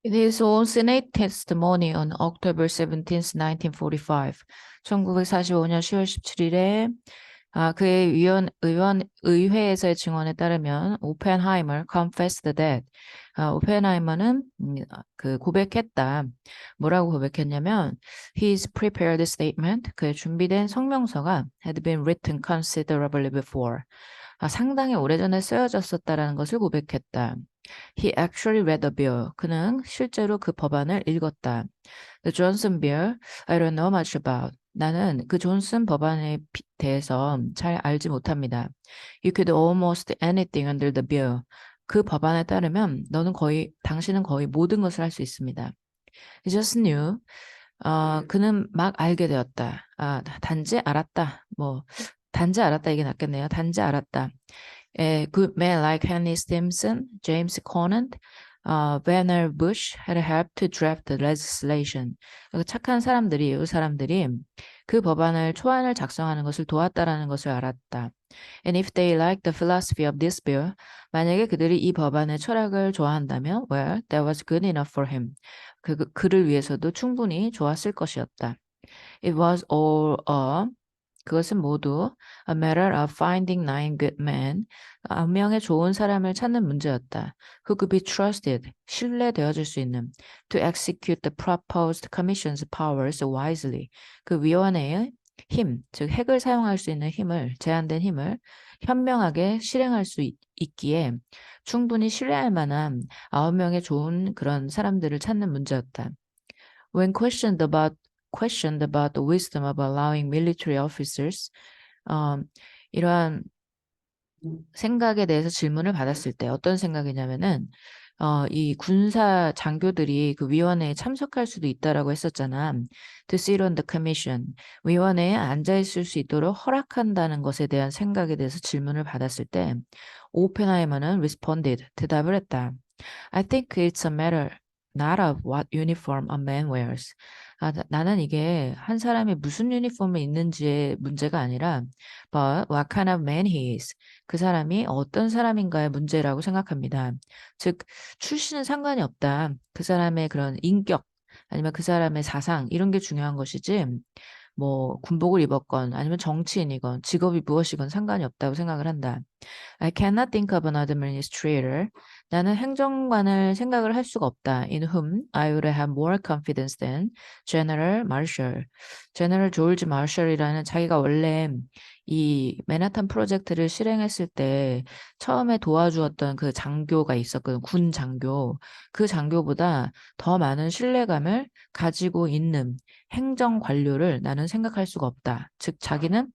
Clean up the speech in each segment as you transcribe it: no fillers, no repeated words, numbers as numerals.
In his own Senate testimony on October 17th, 1945, 1945년 10월 17일에 그의 의회에서의 증언에 따르면 오펜하이머 confessed that 오펜하이머는 그 고백했다. 뭐라고 고백했냐면 his prepared statement, 그의 준비된 성명서가 had been written considerably before. 상당히 오래전에 쓰여졌었다라는 것을 고백했다. He actually read the bill. 그는 실제로 그 법안을 읽었다. The Johnson bill, I don't know much about. 나는 그 존슨 법안에 대해서 잘 알지 못합니다. You could almost anything under the bill. 그 법안에 따르면 당신은 거의 모든 것을 할 수 있습니다. He just knew. 그는 막 알게 되었다. 단지 알았다. 단지 알았다 이게 낫겠네요. 단지 알았다. Good men like Henry Stimson, James Conant, Vannevar Bush had helped to draft the legislation. 착한 사람들이, 이 사람들이 그 법안을 초안을 작성하는 것을 도왔다라는 것을 알았다. And if they like the philosophy of this bill, 만약에 그들이 이 법안의 철학을 좋아한다면, well, that was good enough for him. 그를 위해서도 충분히 좋았을 것이었다. It was all 그것은 모두 a matter of finding nine good men, 9명의 좋은 사람을 찾는 문제였다. Who could be trusted, 신뢰되어질 수 있는, to execute the proposed commission's powers wisely, 그 위원회의 힘, 즉 핵을 사용할 수 있는 힘을, 제한된 힘을 현명하게 실행할 수 있기에 충분히 신뢰할 만한 9명의 좋은 그런 사람들을 찾는 문제였다. When questioned about the wisdom of allowing military officers, 이러한 생각에 대해서 질문을 받았을 때 어떤 생각이냐면은 이 군사 장교들이 그 위원회에 참석할 수도 있다라고 했었잖아. To sit on the commission. 위원회에 앉아 있을 수 있도록 허락한다는 것에 대한 생각에 대해서 질문을 받았을 때 오펜하이머는 responded. 대답을 했다. I think it's a matter not of what uniform a man wears. 나는 이게 한 사람이 무슨 유니폼을 입는지의 문제가 아니라 but what kind of man he is. 그 사람이 어떤 사람인가의 문제라고 생각합니다. 즉, 출신은 상관이 없다. 그 사람의 그런 인격 아니면 그 사람의 사상 이런 게 중요한 것이지 군복을 입었건 아니면 정치인이건 직업이 무엇이건 상관이 없다고 생각을 한다. I cannot think of another administrator. 나는 행정관을 생각을 할 수가 없다. In whom I would have more confidence than General Marshall. General George Marshall이라는 자기가 원래 이 맨하탄 프로젝트를 실행했을 때 처음에 도와주었던 그 장교가 있었거든. 군 장교. 그 장교보다 더 많은 신뢰감을 가지고 있는 행정 관료를 나는 생각할 수가 없다. 즉 자기는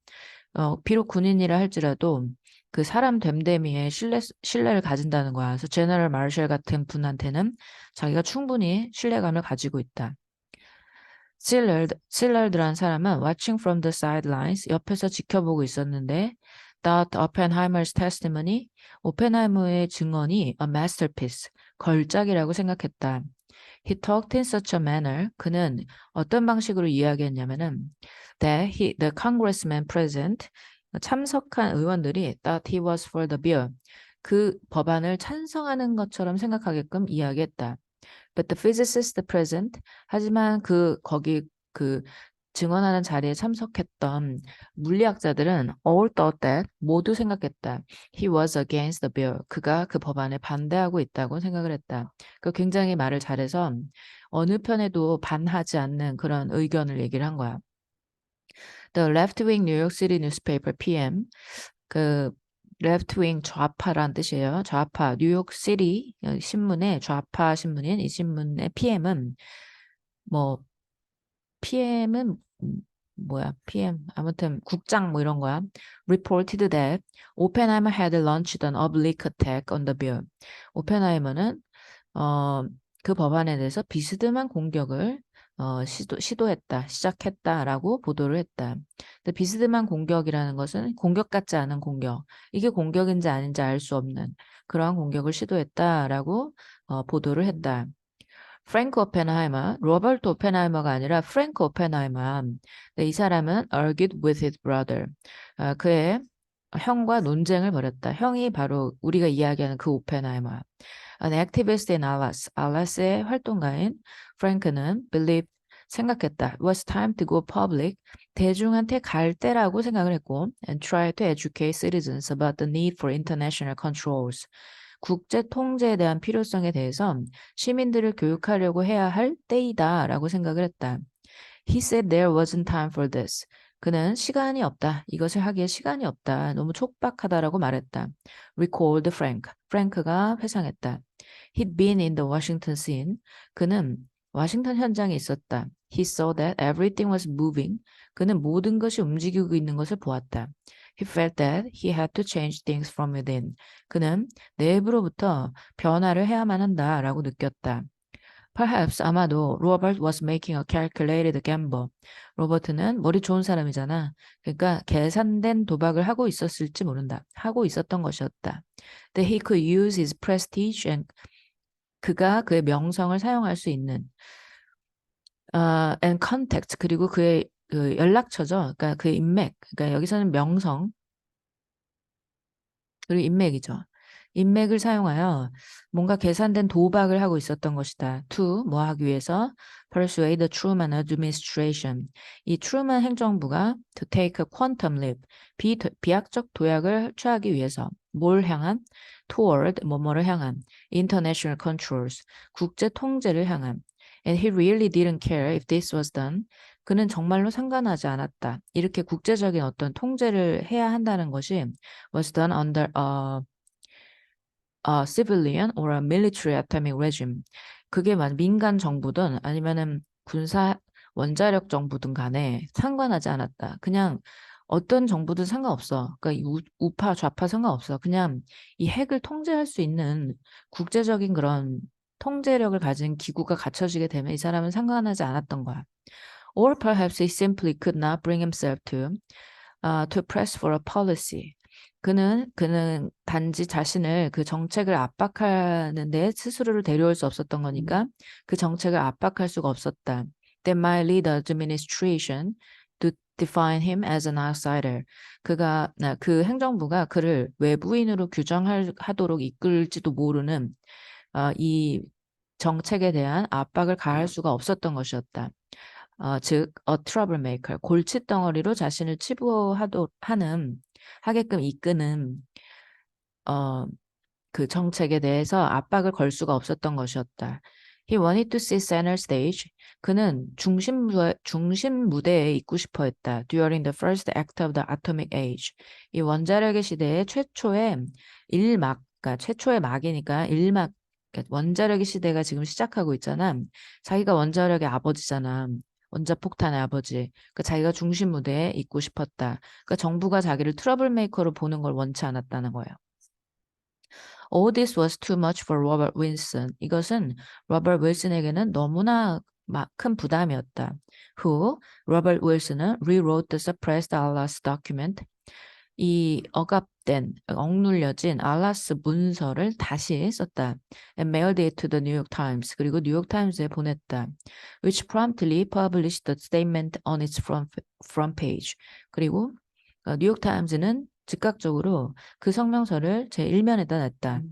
비록 군인이라 할지라도 그 사람 됨됨이에 신뢰를 가진다는 거야. 그래서 제너럴 마셜 같은 분한테는 자기가 충분히 신뢰감을 가지고 있다. 실러드라는 사람은 watching from the sidelines, 옆에서 지켜보고 있었는데 thought Oppenheimer's testimony, 오펜하이머의 증언이 a masterpiece, 걸작이라고 생각했다. He talked in such a manner, 그는 어떤 방식으로 이야기했냐면은 that the congressman present, 참석한 의원들이 thought he was for the bill, 그 법안을 찬성하는 것처럼 생각하게끔 이야기했다. But the physicist present, 하지만 거기 그 증언하는 자리에 참석했던 물리학자들은 all thought that, 모두 생각했다. He was against the bill. 그가 그 법안에 반대하고 있다고 생각을 했다. 굉장히 말을 잘해서 어느 편에도 반하지 않는 그런 의견을 얘기를 한 거야. The left-wing New York City newspaper PM, 그 left-wing 좌파란 뜻이에요. 좌파 뉴욕 시티 신문의 좌파 신문인 이 신문의 PM은 PM은 뭐야? PM 아무튼 국장 이런 거야. Reported that Oppenheimer had launched an oblique attack on the bill. 오펜하이머는 그 법안에 대해서 비스듬한 공격을 시작했다라고 보도를 했다. 근데 비스듬한 공격이라는 것은 공격 같지 않은 공격, 이게 공격인지 아닌지 알 수 없는 그러한 공격을 시도했다라고 보도를 했다. 프랭크 오펜하이머, 로버트 오펜하이머가 아니라 프랭크 오펜하이머. 네, 이 사람은 argued with his brother. 그의 형과 논쟁을 벌였다. 형이 바로 우리가 이야기하는 그 오펜하이머. An activist in Alice, 알라스의 활동가인 프랭크는 believed, 생각했다. It was time to go public, 대중한테 갈 때라고 생각을 했고, and try to educate citizens about the need for international controls. 국제 통제에 대한 필요성에 대해서 시민들을 교육하려고 해야 할 때이다라고 생각을 했다. He said there wasn't time for this. 그는 시간이 없다. 이것을 하기에 시간이 없다. 너무 촉박하다라고 말했다. Recalled Frank. 프랭크가 회상했다. He'd been in the Washington scene. 그는 워싱턴 현장에 있었다. He saw that everything was moving. 그는 모든 것이 움직이고 있는 것을 보았다. He felt that he had to change things from within. 그는 내부로부터 변화를 해야만 한다라고 느꼈다. Perhaps 아마도 Robert was making a calculated gamble. 로버트는 머리 좋은 사람이잖아. 그러니까 계산된 도박을 하고 있었을지 모른다. 하고 있었던 것이었다. That he could use his prestige and 그가 그의 명성을 사용할 수 있는 and contact 그리고 그의 그 연락처죠. 그러니까 그의 인맥. 그러니까 여기서는 명성 그리고 인맥이죠. 인맥을 사용하여 뭔가 계산된 도박을 하고 있었던 것이다. To 뭐 하기 위해서 persuade the Truman administration. 이 트루먼 행정부가 to take a quantum leap. 비약적 도약을 취하기 위해서 뭘 향한 toward 뭐뭐를 향한 international controls. 국제 통제를 향한 and he really didn't care if this was done. 그는 정말로 상관하지 않았다. 이렇게 국제적인 어떤 통제를 해야 한다는 것이 was done under a civilian or a military atomic regime. 그게 민간 정부든 아니면은 군사 원자력 정부든 간에 상관하지 않았다. 그냥 어떤 정부든 상관없어. 그러니까 우파 좌파 상관없어. 그냥 이 핵을 통제할 수 있는 국제적인 그런 통제력을 가진 기구가 갖춰지게 되면 이 사람은 상관하지 않았던 거야. Or perhaps he simply could not bring himself to press for a policy. 그는 단지 자신을 그 정책을 압박하는데 스스로를 데려올 수 없었던 거니까 그 정책을 압박할 수가 없었다. That might lead the administration to define him as an outsider. 그 행정부가 그를 외부인으로 규정하도록 이끌지도 모르는 이 정책에 대한 압박을 가할 수가 없었던 것이었다. 즉, a troublemaker, 골칫덩어리로 자신을 하게끔 이끄는 그 정책에 대해서 압박을 걸 수가 없었던 것이었다. He wanted to see center stage. 그는 중심 무대에 있고 싶어 했다. During the first act of the atomic age. 이 원자력의 시대의 최초의 일막, 그러니까 최초의 막이니까 일막, 그러니까 원자력의 시대가 지금 시작하고 있잖아. 자기가 원자력의 아버지잖아. 원자폭탄의 아버지. 그러니까 자기가 중심 무대에 있고 싶었다. 그러니까 정부가 자기를 트러블 메이커로 보는 걸 원치 않았다는 거예요. All this was too much for Robert Wilson. 이것은 로버트 윌슨에게는 너무나 큰 부담이었다. Who, 로버트 윌슨은 rewrote the suppressed Atlas document. 이 억눌려진 알라스 문서를 다시 썼다. And mailed it to the New York Times. 그리고 뉴욕 타임스에 보냈다. Which promptly published the statement on its front page. 그리고 뉴욕 타임스는 즉각적으로 그 성명서를 제1면에다 냈다.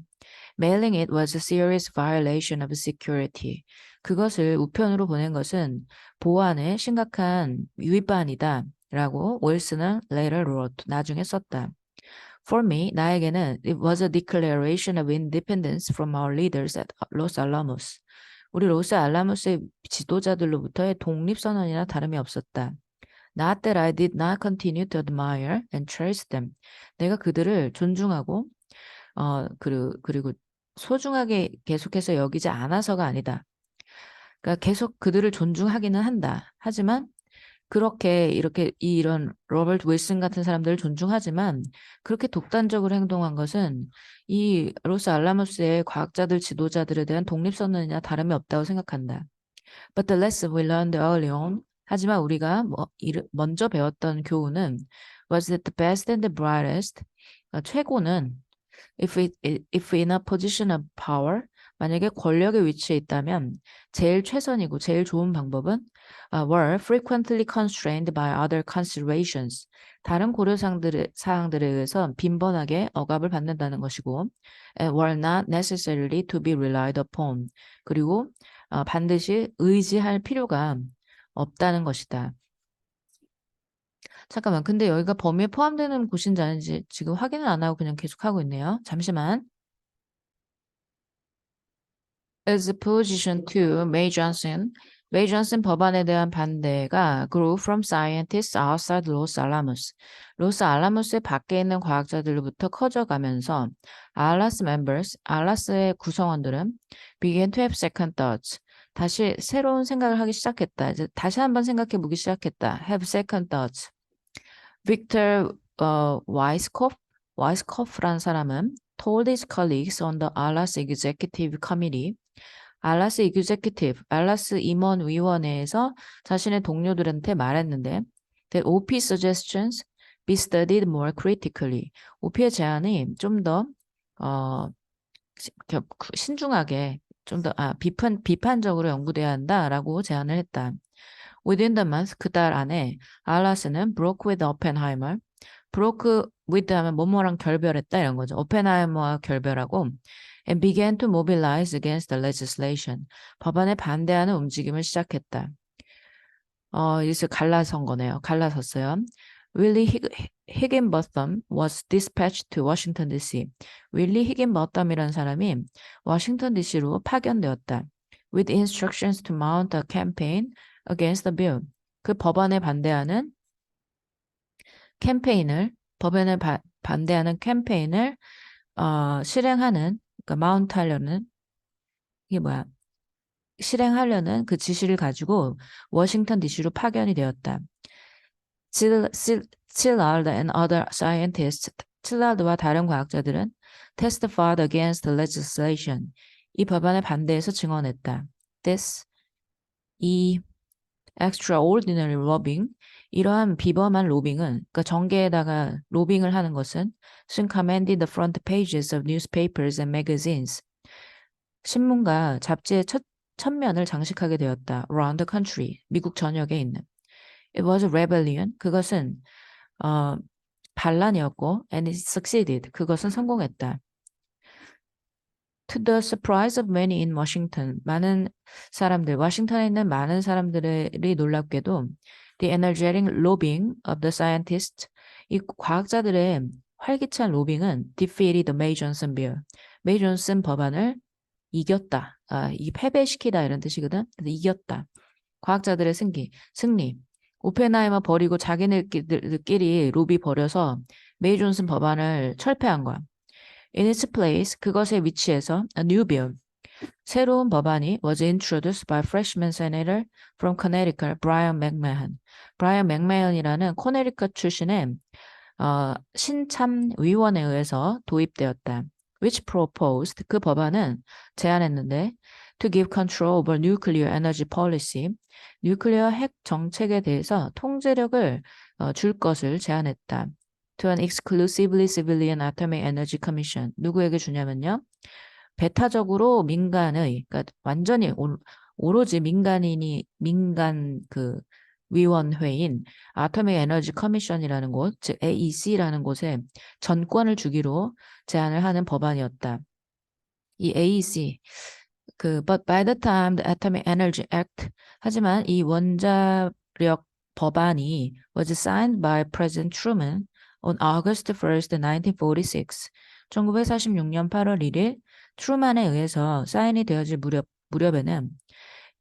Mailing it was a serious violation of security. 그것을 우편으로 보낸 것은 보안에 심각한 위반이다. 라고 윌슨은 later wrote, 나중에 썼다. For me, 나에게는 it was a declaration of independence from our leaders at Los Alamos. 우리 로스 알라모스의 지도자들로부터의 독립선언이나 다름이 없었다. Not that I did not continue to admire and cherish them. 내가 그들을 존중하고 그리고 소중하게 계속해서 여기지 않아서가 아니다. 그러니까 계속 그들을 존중하기는 한다. 하지만 이렇게 이런 로버트 윌슨 같은 사람들을 존중하지만 그렇게 독단적으로 행동한 것은 이 로스 알라모스의 과학자들 지도자들에 대한 독립선언이나 다름이 없다고 생각한다. But the lesson we learned early on, 하지만 우리가 먼저 배웠던 교훈은 was that the best and the brightest, 최고는 if in a position of power, 만약에 권력의 위치에 있다면 제일 최선이고 제일 좋은 방법은 were frequently constrained by other considerations. 다른 사항들에 의해서 빈번하게 억압을 받는다는 것이고 were not necessarily to be relied upon. 그리고 반드시 의지할 필요가 없다는 것이다. 잠깐만, 근데 여기가 범위에 포함되는 곳인지 아닌지 지금 확인을 안 하고 그냥 계속 하고 있네요. 잠시만. As opposition to May Johnson, May Johnson 법안에 대한 반대가 grew from scientists outside Los Alamos. 로스 알라모스의 밖에 있는 과학자들로부터 커져가면서 알라스 members, 알라스의 구성원들은 began to have second thoughts. 다시 새로운 생각을 하기 시작했다. 이제 다시 한번 생각해 보기 시작했다. have second thoughts. 빅터 와이스코프라는 사람은 told his colleagues on the Atlas Executive Committee, 알라스 임원위원회에서 자신의 동료들한테 말했는데 that OP suggestions be studied more critically. OP의 제안이 좀 더 신중하게 좀 더 비판적으로 연구돼야 한다라고 제안을 했다. Within the month, 그 달 안에 알라스는 broke with Oppenheimer. broke with 하면 뭐뭐랑 결별했다 이런 거죠. 오펜하이머와 결별하고 and began to mobilize against the legislation. 법안에 반대하는 움직임을 시작했다. 여기서 갈라선 거네요. 갈라섰어요. Willie Higginbotham was dispatched to Washington D.C. 윌리 히긴버텀이라는 사람이 워싱턴 DC로 파견되었다. With instructions to mount a campaign against the bill. 그 법안에 반대하는 캠페인을 법안에 반대하는 캠페인을 실행하는 그러니까 마운트하려는 이게 뭐야? 실행하려는 그 지시를 가지고 워싱턴 DC로 파견이 되었다. Chillard and other scientists, 칠라드와 다른 과학자들은 testified against the legislation. 이 법안에 반대해서 증언했다. 이 extraordinary lobbying, 이러한 비범한 로빙은, 그러니까 정계에다가 로빙을 하는 것은 soon commanded the front pages of newspapers and magazines. 신문과 잡지의 첫면을 장식하게 되었다. Around the country, 미국 전역에 있는. It was a rebellion. 그것은 반란이었고, and it succeeded. 그것은 성공했다. To the surprise of many in Washington, 워싱턴에 있는 많은 사람들이 놀랍게도 the energetic lobbying of the scientists, 이 과학자들의 활기찬 로빙은 defeated the May Johnson bill, 메이 존슨 법안을 이겼다. 이 패배시키다 이런 뜻이거든. 그래서 이겼다. 과학자들의 승리. 오펜하이머 버리고 자기네들끼리 로비 벌여서 메이 존슨 법안을 철폐한 거야. In its place, 그것의 위치에서 a new bill, 새로운 법안이 was introduced by freshman senator from Connecticut, Brian McMahon. 브라이언 맥마현이라는 코네리컷 출신의 신참위원에 의해서 도입되었다. Which proposed, 그 법안은 제안했는데 to give control over nuclear energy policy, 뉴클리어 핵 정책에 대해서 통제력을 줄 것을 제안했다. To an exclusively civilian atomic energy commission. 누구에게 주냐면요. 배타적으로 민간의, 그러니까 완전히 오로지 민간 그 위원회인 아토믹 에너지 커미션이라는 곳, 즉 AEC라는 곳에 전권을 주기로 제안을 하는 법안이었다. 이 AEC, but by the time the Atomic Energy Act, 하지만 이 원자력 법안이 was signed by President Truman on August 1st, 1946. 1946년 8월 1일 트루만에 의해서 사인이 되어질 무렵에는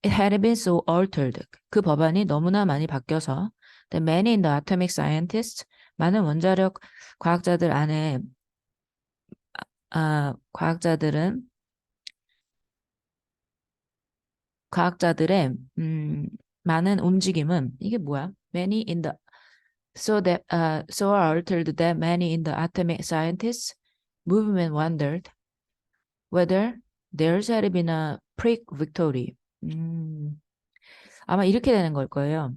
it had been so altered. 그 법안이 너무나 많이 바뀌어서 the many in the atomic scientists, 많은 원자력 과학자들 안에 과학자들의 많은 움직임은 이게 뭐야? Many in the so altered that many in the atomic scientists movement wondered whether theirs had been a prick victory. 아마 이렇게 되는 걸 거예요.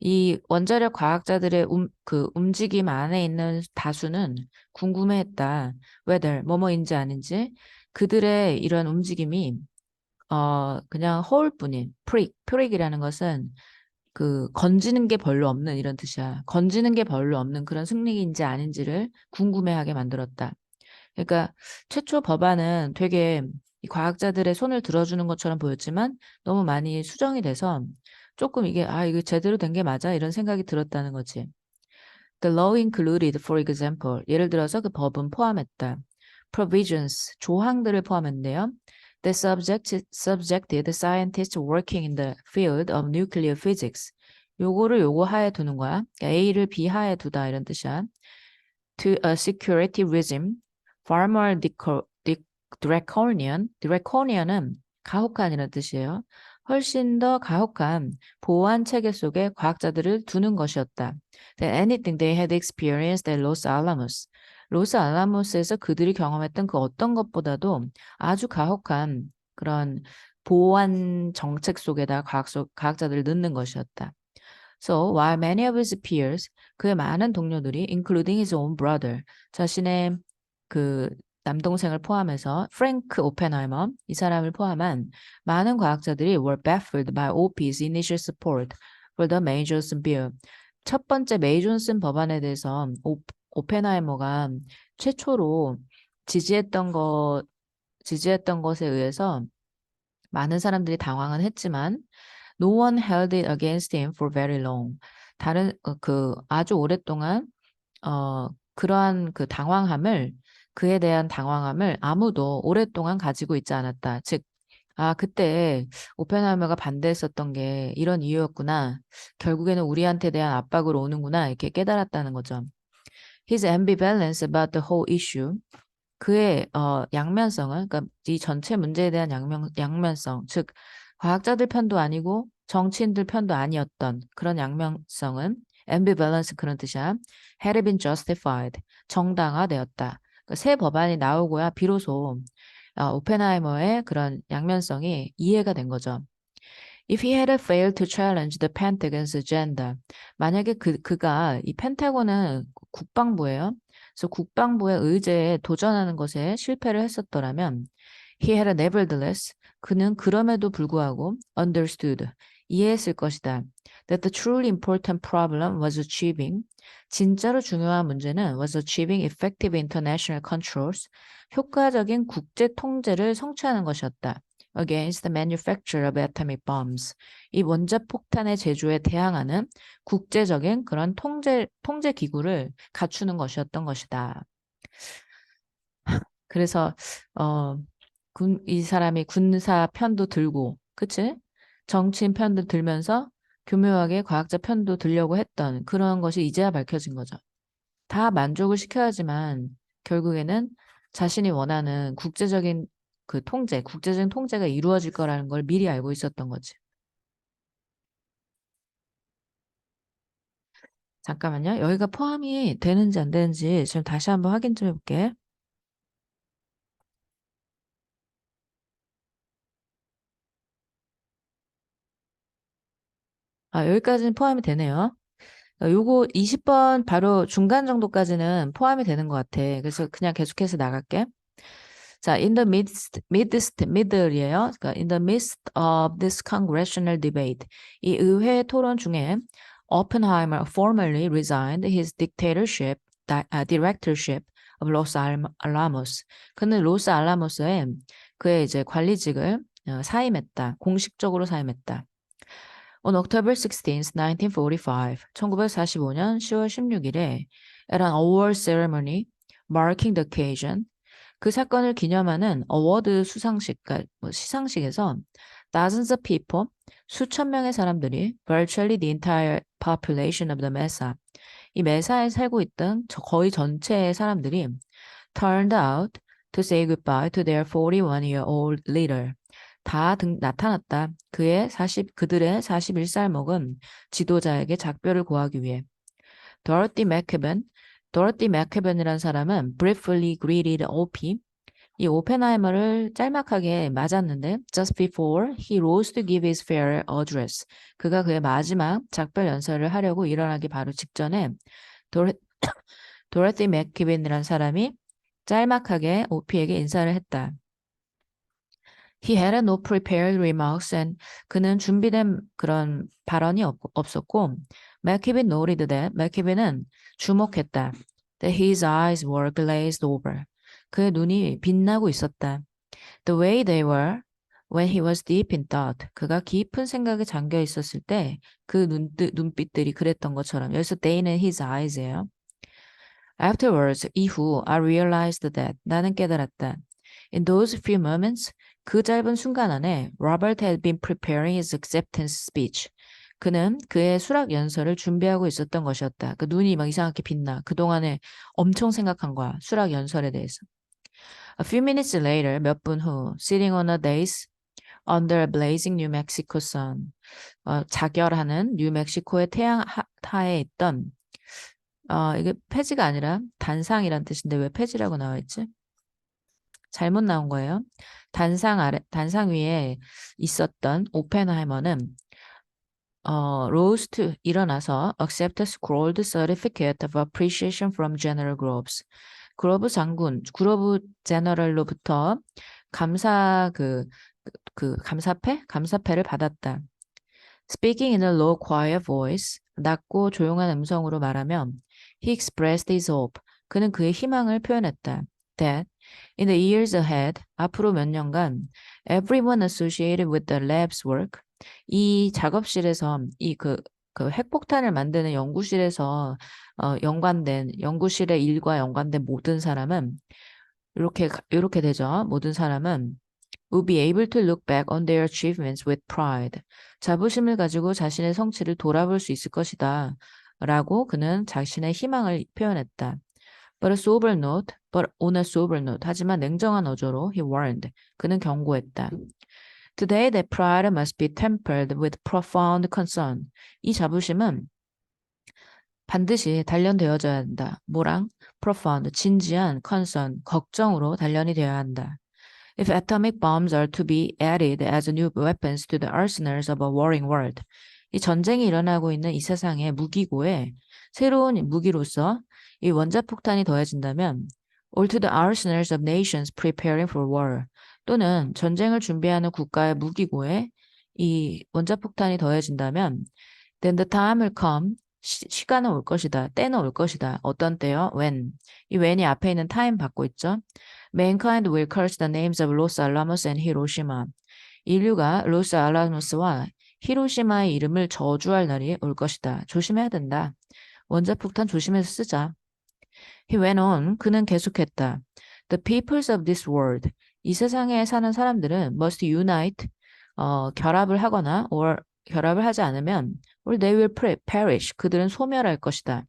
이 원자력 과학자들의 그 움직임 안에 있는 다수는 궁금해했다. whether 뭐뭐인지 아닌지 그들의 이런 움직임이 그냥 허울뿐인 프릭이라는 것은 그 건지는 게 별로 없는 이런 뜻이야. 건지는 게 별로 없는 그런 승리인지 아닌지를 궁금해하게 만들었다. 그러니까 최초 법안은 되게 이 과학자들의 손을 들어주는 것처럼 보였지만 너무 많이 수정이 돼서 조금 이게 이게 제대로 된 게 맞아? 이런 생각이 들었다는 거지. The law included, for example, 예를 들어서 그 법은 포함했다. Provisions, 조항들을 포함했는데요. That subjected scientists working in the field of nuclear physics. 요거를 요거 하에 두는 거야. 그러니까 A를 B 하에 두다 이런 뜻이야. To a security regime, far more draconian은 가혹한이라는 뜻이에요. 훨씬 더 가혹한 보안 체계 속에 과학자들을 두는 것이었다. Than anything they had experienced at Los Alamos. 로스 알라모스에서 그들이 경험했던 그 어떤 것보다도 아주 가혹한 그런 보안 정책 속에다 과학자들을 넣는 것이었다. So, while many of his peers, 그의 많은 동료들이, including his own brother, 자신의 그 남동생을 포함해서 프랭크 오펜하이머, 이 사람을 포함한 많은 과학자들이 were baffled by OP's initial support for the May-Johnson bill. 첫 번째 메이-존슨 법안에 대해서 오펜하이머가 최초로 지지했던 것에 의해서 많은 사람들이 당황은 했지만 No one held it against him for very long. 그 아주 오랫동안 그러한 그에 대한 당황함을 아무도 오랫동안 가지고 있지 않았다. 즉, 그때 오펜하이머가 반대했었던 게 이런 이유였구나. 결국에는 우리한테 대한 압박으로 오는구나. 이렇게 깨달았다는 거죠. His ambivalence about the whole issue. 그의 양면성은 그러니까 이 전체 문제에 대한 양면성, 즉 과학자들 편도 아니고 정치인들 편도 아니었던 그런 양면성은 ambivalence 그런 뜻이야. had been justified. 정당화되었다. 그러니까 새 법안이 나오고야 비로소 오펜하이머의 그런 양면성이 이해가 된 거죠. If he had failed to challenge the Pentagon's agenda, 만약에 그가 이 펜타곤은 국방부예요. 그래서 국방부의 의제에 도전하는 것에 실패를 했었더라면, he had nevertheless, 그는 그럼에도 불구하고 understood, 이해했을 것이다. That the truly important problem was achieving, 진짜로 중요한 문제는 was achieving effective international controls, 효과적인 국제 통제를 성취하는 것이었다. Against the manufacture of atomic bombs. 이 원자폭탄의 제조에 대항하는 국제적인 그런 통제 기구를 갖추는 것이었던 것이다. 그래서 이 사람이 군사 편도 들고, 그치? 정치인 편도 들면서 교묘하게 과학자 편도 들려고 했던 그런 것이 이제야 밝혀진 거죠. 다 만족을 시켜야지만 결국에는 자신이 원하는 국제적인 통제가 이루어질 거라는 걸 미리 알고 있었던 거지. 잠깐만요. 여기가 포함이 되는지 안 되는지 지금 다시 한번 확인 좀 해볼게. 여기까지는 포함이 되네요. 요거 20번 바로 중간 정도까지는 포함이 되는 것 같아. 그래서 그냥 계속해서 나갈게. 자, in the middle이에요. 그러니까 in the midst of this congressional debate. 이 의회 토론 중에 Oppenheimer formally resigned his directorship of Los Alamos. 그는 로스 알라모스에 그의 이제 관리직을 사임했다. 공식적으로 사임했다. On October 16, 1945, 1945년 10월 16일에 at an award ceremony marking the occasion, 그 사건을 기념하는 어워드 수상식, 그러니까 시상식에서 dozens of people, 수천 명의 사람들이 virtually the entire population of the Mesa, 이 메사에 살고 있던 거의 전체의 사람들이 turned out to say goodbye to their 41-year-old leader. 다 나타났다. 그들의 41살 먹은 지도자에게 작별을 고하기 위해. Dorothy McKibben이라는 사람은 briefly greeted OP. 이 오펜하이머를 짤막하게 맞았는데 just before he rose to give his farewell address. 그가 그의 마지막 작별 연설을 하려고 일어나기 바로 직전에 도레, 도로티 맥키빈이라는 사람이 짤막하게 오피에게 인사를 했다. He had no prepared remarks and 그는 준비된 그런 발언이 없었고 맥키빈 noted that 맥키빈은 주목했다. That his eyes were glazed over. 그의 눈이 빛나고 있었다. The way they were when he was deep in thought. 그가 깊은 생각에 잠겨 있었을 때 그 눈빛들이 그랬던 것처럼 여기서 they는 his eyes예요. Afterwards, 이후 I realized that 나는 깨달았다. In those few moments, 그 짧은 순간 안에 Robert had been preparing his acceptance speech. 그는 그의 수락 연설을 준비하고 있었던 것이었다. 그 눈이 막 이상하게 빛나. 그동안에 엄청 생각한 거야. 수락 연설에 대해서. A few minutes later, 몇 분 후, sitting on a dais under a blazing New Mexico sun. 자결하는 뉴멕시코의 태양 하에 있던 이게 폐지가 아니라 단상이란 뜻인데 왜 폐지라고 나와 있지? 잘못 나온 거예요. 단상 위에 있었던 오펜하이머는 rose to 일어나서 accept a scrolled certificate of appreciation from General Groves. 그로브 장군, 그로브 제너럴로부터 감사 감사패를 받았다. Speaking in a low, quiet voice, 낮고 조용한 음성으로 말하면 he expressed his hope. 그는 그의 희망을 표현했다. That in the years ahead, 앞으로 몇 년간, everyone associated with the lab's work, 이 작업실에서 그 핵폭탄을 만드는 연구실에서 연구실의 일과 연관된 모든 사람은 이렇게 되죠. 모든 사람은 will be able to look back on their achievements with pride. 자부심을 가지고 자신의 성취를 돌아볼 수 있을 것이다. 라고 그는 자신의 희망을 표현했다. but on a sober note. 하지만 냉정한 어조로 he warned. 그는 경고했다. Today that pride must be tempered with profound concern. 이 자부심은 반드시 단련되어져야 한다. 뭐랑? profound, 진지한 concern, 걱정으로 단련이 되어야 한다. If atomic bombs are to be added as new weapons to the arsenals of a warring world, 이 전쟁이 일어나고 있는 이 세상의 무기고에 새로운 무기로서 이 원자폭탄이 더해진다면 or to the arsenals of nations preparing for war, 또는 전쟁을 준비하는 국가의 무기고에 이 원자폭탄이 더해진다면 then the time will come, 시간은 올 것이다. 때는 올 것이다. 어떤 때요? when. 이 when이 앞에 있는 time 받고 있죠. Mankind will curse the names of Los Alamos and Hiroshima. 인류가 로스 알라모스와 히로시마의 이름을 저주할 날이 올 것이다. 조심해야 된다. 원자폭탄 조심해서 쓰자. He went on. 그는 계속했다. The peoples of this world. 이 세상에 사는 사람들은 must unite. 결합을 하거나 or 결합을 하지 않으면 or they will perish. 그들은 소멸할 것이다.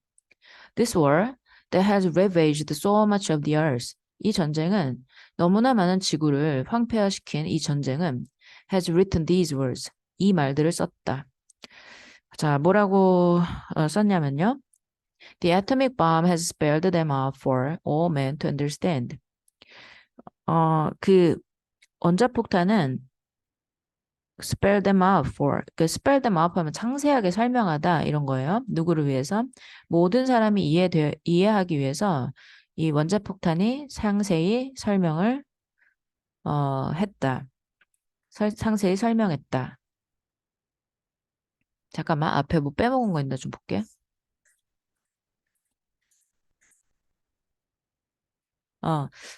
This war that has ravaged so much of the earth. 이 전쟁은 너무나 많은 지구를 황폐화시킨 이 전쟁은 has written these words. 이 말들을 썼다. 자, 뭐라고 썼냐면요. The atomic bomb has spelled them out for all men to understand. 그 원자폭탄은 spell them out for, 그 spell them out 하면 상세하게 설명하다 이런 거예요. 누구를 위해서? 모든 사람이 이해하기 위해서 이 원자폭탄이 상세히 설명을 했다. 상세히 설명했다. 잠깐만, 앞에 뭐 빼먹은 거 있나 좀 볼게.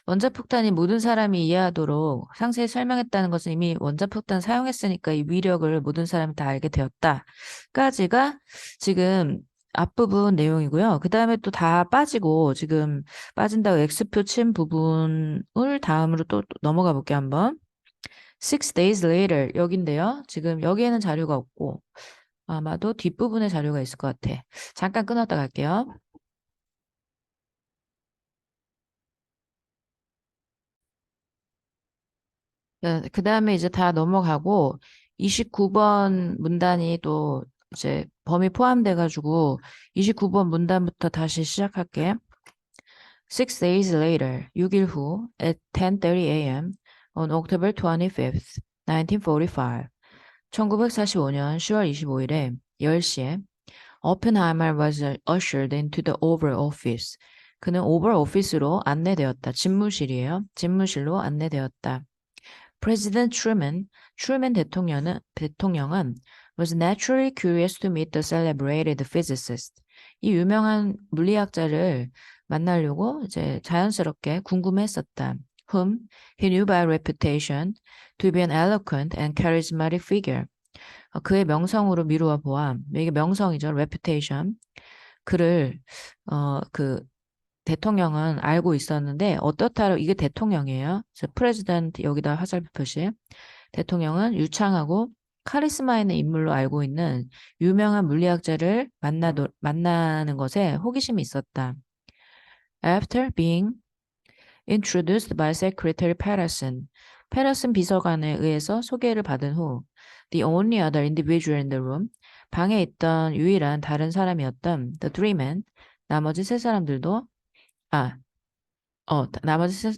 원자폭탄이 모든 사람이 이해하도록 상세히 설명했다는 것은 이미 원자폭탄 사용했으니까 이 위력을 모든 사람이 다 알게 되었다까지가 지금 앞부분 내용이고요. 그 다음에 또 다 빠지고 지금 빠진다고 X표 친 부분을 다음으로 또 넘어가 볼게요. 한번. 6 days later 여긴데요. 지금 여기에는 자료가 없고 아마도 뒷부분에 자료가 있을 것 같아. 잠깐 끊었다 갈게요. 그 다음에 이제 다 넘어가고 29번 문단이 또 이제 범위 포함돼가지고 29번 문단부터 다시 시작할게. 6 days later, 6일 후, at 10:30 a.m. on October 25th, 1945, 1945년 10월 25일에 10시에 Oppenheimer was ushered into the Oval Office. 그는 오벌 오피스로 안내되었다. 집무실이에요. 집무실로 안내되었다. President Truman 대통령은 was naturally curious to meet the celebrated physicist. 이 유명한 물리학자를 만나려고 이제 자연스럽게 궁금했었다. Whom he knew by reputation to be an eloquent and charismatic figure. 그의 명성으로 미루어 보아. 이게 명성이죠. reputation. 그를 그 대통령은 알고 있었는데 어떻다로 이게 대통령이에요. 그래서 president 여기다 화살표 표시. 대통령은 유창하고 카리스마 있는 인물로 알고 있는 유명한 물리학자를 만나는 것에 호기심이 있었다. After being introduced by Secretary Patterson, 패터슨 비서관에 의해서 소개를 받은 후 the only other individual in the room, 방에 있던 유일한 다른 사람이었던 the three men, 나머지 세 사람들도 나머지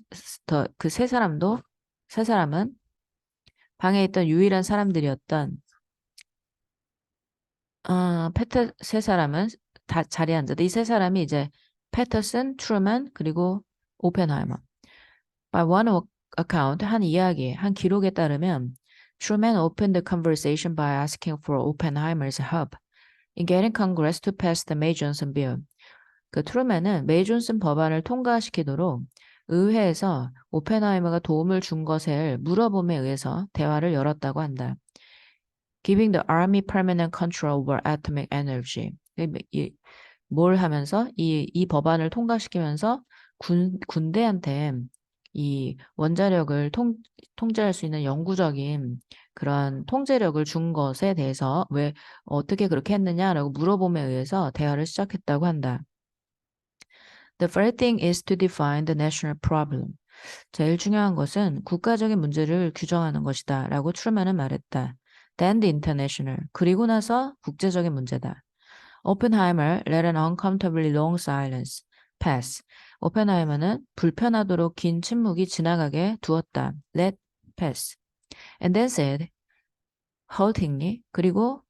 그 세 사람은 방에 있던 유일한 사람들이었던 세 사람은 다 자리에 앉았다. 이 세 사람이 이제 패터슨, 트루먼, 그리고 오펜하이머. By one account, 한 기록에 따르면 Truman opened the conversation by asking for Oppenheimer's help in getting Congress to pass the May Johnson bill. 그 트루먼은 메이 존슨 법안을 통과시키도록 의회에서 오펜하이머가 도움을 준 것을 물어봄에 의해서 대화를 열었다고 한다. Giving the Army permanent control over atomic energy. 뭘 하면서 이 법안을 통과시키면서 군대한테 이 원자력을 통제할 수 있는 영구적인 그런 통제력을 준 것에 대해서 왜 어떻게 그렇게 했느냐라고 물어봄에 의해서 대화를 시작했다고 한다. The first thing is to define the national problem. 제일 중요한 것은 국가적인 문제를 규정하는 것이다 라고 트루먼은 말했다. Then the international. 그리고 나서 국제적인 문제다. Oppenheimer let an uncomfortably long silence pass. 오펜하이머는 불편하도록 긴 침묵이 지나가게 두었다. Let pass. And then said, haltingly, 그리고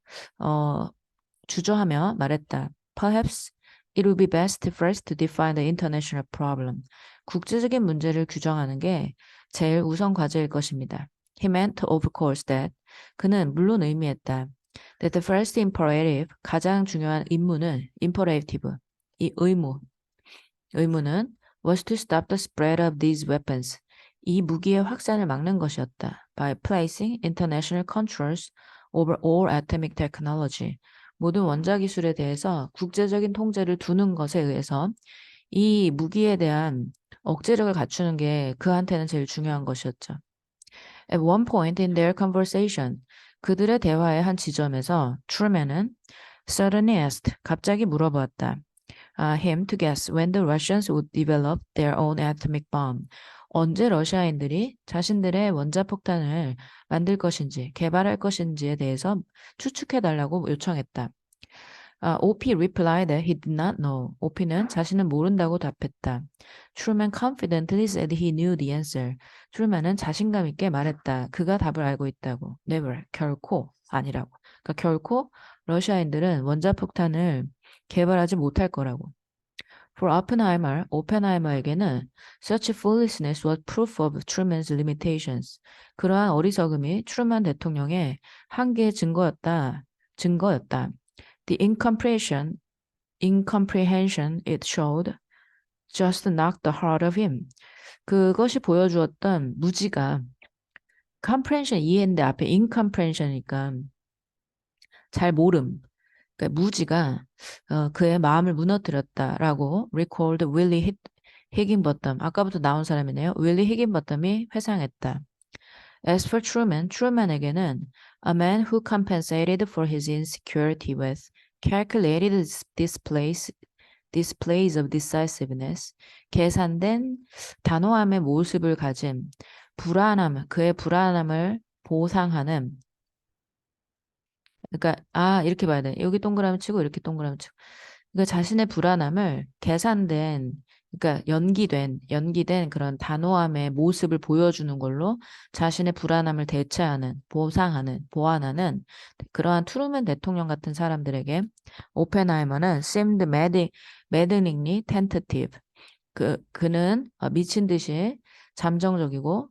주저하며 말했다. Perhaps it would be best first to define the international problem. 국제적인 문제를 규정하는 게 제일 우선 과제일 것입니다. He meant, of course, that 그는 물론 의미했다. That the first imperative, 가장 중요한 임무는 imperative, 이 의무는 was to stop the spread of these weapons. 이 무기의 확산을 막는 것이었다. By placing international controls over all atomic technology. 모든 원자 기술에 대해서 국제적인 통제를 두는 것에 의해서 이 무기에 대한 억제력을 갖추는 게 그한테는 제일 중요한 것이었죠. At one point in their conversation, 그들의 대화의 한 지점에서 트루먼은 suddenly asked, 갑자기 물어보았다. him to guess when the Russians would develop their own atomic bomb. 언제 러시아인들이 자신들의 원자폭탄을 만들 것인지, 개발할 것인지에 대해서 추측해달라고 요청했다. OP replied that he did not know. OP는 자신은 모른다고 답했다. Truman confidently said he knew the answer. 트루먼은 자신감 있게 말했다. 그가 답을 알고 있다고. Never, 결코 아니라고. 그러니까 결코 러시아인들은 원자폭탄을 개발하지 못할 거라고. For Oppenheimer, 오펜하이머에게는 such foolishness was proof of Truman's limitations. 그러한 어리석음이 트루먼 대통령의 한계의 증거였다. The incomprehension it showed just knocked the heart of him. 그것이 보여주었던 무지가 comprehension 이해인데 앞에 incomprehension이니까 잘 모름. 그러니까 무지가 그의 마음을 무너뜨렸다라고 recalled Willie 히긴버텀. 아까부터 나온 사람이네요. 윌리 히긴버텀이 회상했다. As for Truman, Truman에게는 a man who compensated for his insecurity with calculated displays of decisiveness, 계산된 단호함의 모습을 가진 그의 불안함을 보상하는 그러니까 이렇게 봐야 돼. 여기 동그라미 치고 이렇게 동그라미 치고. 그러니까 자신의 불안함을 계산된 그러니까 연기된 그런 단호함의 모습을 보여주는 걸로 자신의 불안함을 대체하는, 보완하는 그러한 트루먼 대통령 같은 사람들에게 오펜하이머는 seemed maddeningly tentative. 그는 미친 듯이 잠정적이고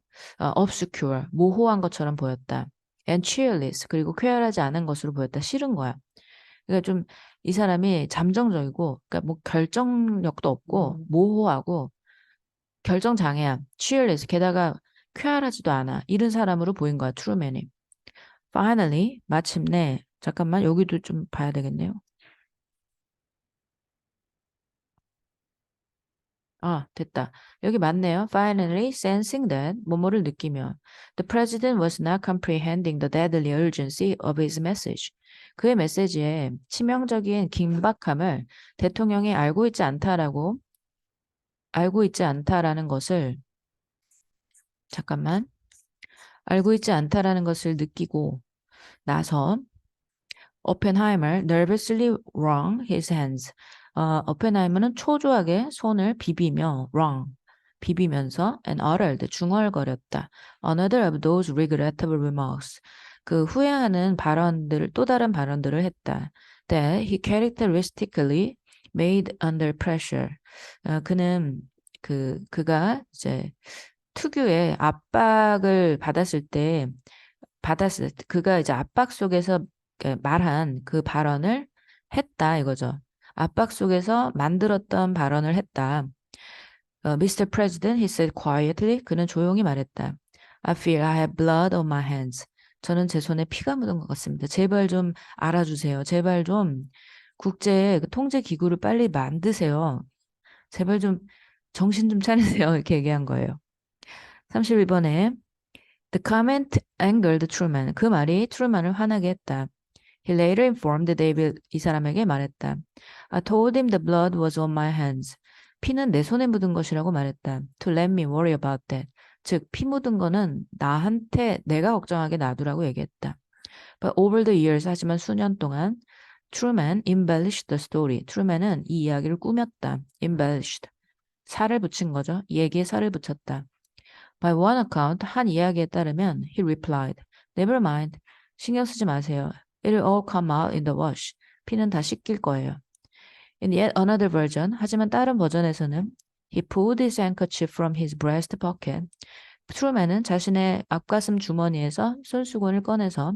obscure, 모호한 것처럼 보였다. and cheerless, 그리고 쾌활하지 않은 것으로 보였다. 싫은 거야. 그러니까 좀 이 사람이 잠정적이고, 그러니까 뭐 결정력도 없고, 모호하고, 결정장애야. cheerless, 게다가 쾌활하지도 않아. 이런 사람으로 보인 거야, 트루맨이. Finally, 마침내, 잠깐만, 여기도 좀 봐야 되겠네요. 됐다. 여기 맞네요. Finally, sensing that, 뭐뭐를 느끼며. The president was not comprehending the deadly urgency of his message. 그의 메시지의 치명적인 긴박함을 대통령이 알고 있지 않다라는 것을, 잠깐만, 알고 있지 않다라는 것을 느끼고 나서, 오펜하이머 nervously wrung his hands. 오펜하이머는 초조하게 손을 비비면서 and uttered, 중얼거렸다. Another of those regrettable remarks. 그 후회하는 또 다른 발언들을 했다. That he characteristically made under pressure. 그는 그가 이제 특유의 압박을 그가 이제 압박 속에서 말한 그 발언을 했다 이거죠. 압박 속에서 만들었던 발언을 했다. Mr. President, he said quietly. 그는 조용히 말했다. I feel I have blood on my hands. 저는 제 손에 피가 묻은 것 같습니다. 제발 좀 알아주세요. 제발 좀 국제 통제 기구를 빨리 만드세요. 제발 좀 정신 좀 차리세요. 이렇게 얘기한 거예요. 31번에 The comment angered Truman. 그 말이 트루만을 화나게 했다. He later informed David, 이 사람에게 말했다. I told him the blood was on my hands. 피는 내 손에 묻은 것이라고 말했다. To let me worry about that. 즉, 피 묻은 거는 내가 걱정하게 놔두라고 얘기했다. But over the years, 하지만 수년 동안 Truman embellished the story. 트루맨은 이 이야기를 꾸몄다. embellished. 살을 붙인 거죠. 이 얘기에 살을 붙였다. By one account, 한 이야기에 따르면 he replied, Never mind. 신경 쓰지 마세요. It'll all come out in the wash. 피는 다 씻길 거예요. In yet another version, 하지만 다른 버전에서는 he pulled his handkerchief from his breast pocket. 트루맨은 자신의 앞가슴 주머니에서 손수건을 꺼내서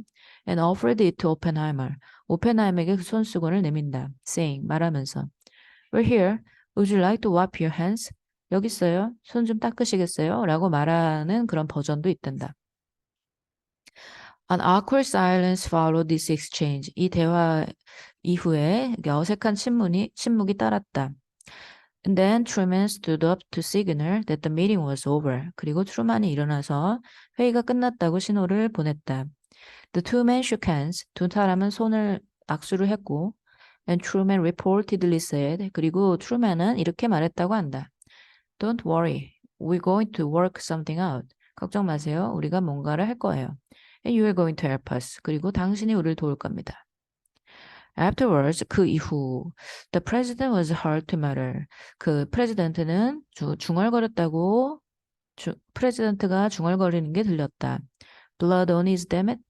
and offered it to Oppenheimer. 오펜하이머에게 그 손수건을 내민다. saying, 말하면서 We're here. Would you like to wipe your hands? 여기 있어요. 손 좀 닦으시겠어요? 라고 말하는 그런 버전도 있단다. An awkward silence followed this exchange. 이 대화 이후에 어색한 침묵이 따랐다. And then Truman stood up to signal that the meeting was over. 그리고 트루만이 일어나서 회의가 끝났다고 신호를 보냈다. The two men shook hands. 두 사람은 악수를 했고 and Truman reportedly said. 그리고 트루만은 이렇게 말했다고 한다. Don't worry. We're going to work something out. 걱정 마세요. 우리가 뭔가를 할 거예요. And you are going to help us. 그리고 당신이 우리를 도울 겁니다. Afterwards, 그 이후, the president was heard to mutter. 그 프레지던트는 프레지던트가 중얼거리는 게 들렸다. Blood on his damn it.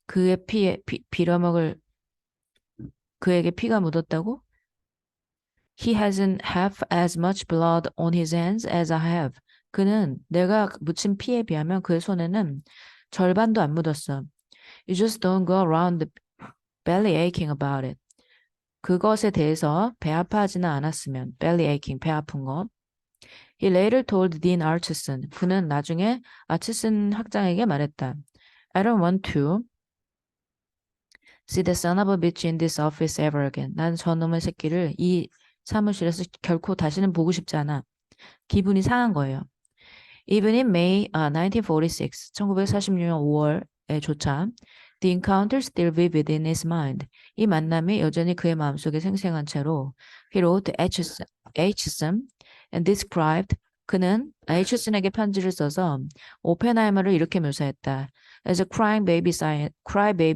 그의 그에게 피가 묻었다고? He hasn't half as much blood on his hands as I have. 그는 내가 묻힌 피에 비하면 그의 손에는 절반도 안 묻었어. You just don't go around belly aching about it. 그것에 대해서 배 아파하지는 않았으면 belly aching, 배 아픈 거. He later told Dean Archison. 그는 나중에 아치슨 학장에게 말했다. I don't want to see the son of a bitch in this office ever again. 난 저놈의 새끼를 이 사무실에서 결코 다시는 보고 싶지 않아. 기분이 상한 거예요. Even in May 1946, 1946년 5월에 조차 The encounter still vivid in his mind. 이 만남이 여전히 그의 마음속에 생생한 채로 He wrote to Acheson and described 그는 Acheson에게 편지를 써서 오펜하이머를 이렇게 묘사했다. As a crybaby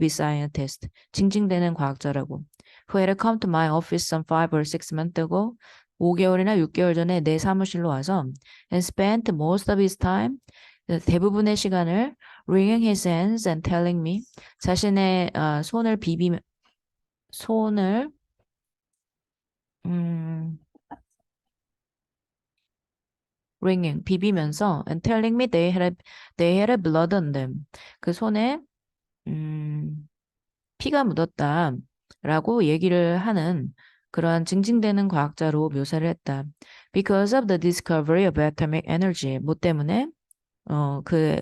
scientist, 징징대는 과학자라고. Who had come to my office some 5 or 6 months ago. 5개월이나 6개월 전에 내 사무실로 와서 and spent most of his time 대부분의 시간을 wringing his hands and telling me 자신의 손을 비비며 손을 음, wringing 비비면서 and telling me they had a blood on them 그 손에 음, 피가 묻었다라고 얘기를 하는 그러한 증징되는 과학자로 묘사를 했다. Because of the discovery of atomic energy. 뭐 때문에? 그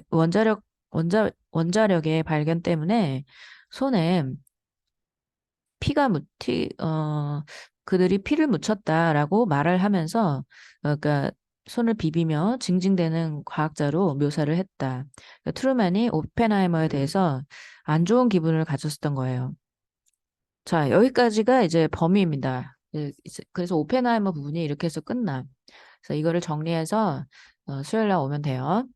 원자력의 발견 때문에 손에 그들이 피를 묻혔다라고 말을 하면서, 그러니까 손을 비비며 징징대는 과학자로 묘사를 했다. 그러니까 트루만이 오펜하이머에 대해서 안 좋은 기분을 가졌었던 거예요. 자, 여기까지가 이제 범위입니다. 그래서 오펜하이머 부분이 이렇게 해서 끝나. 그래서 이거를 정리해서 수요일 날 오면 돼요.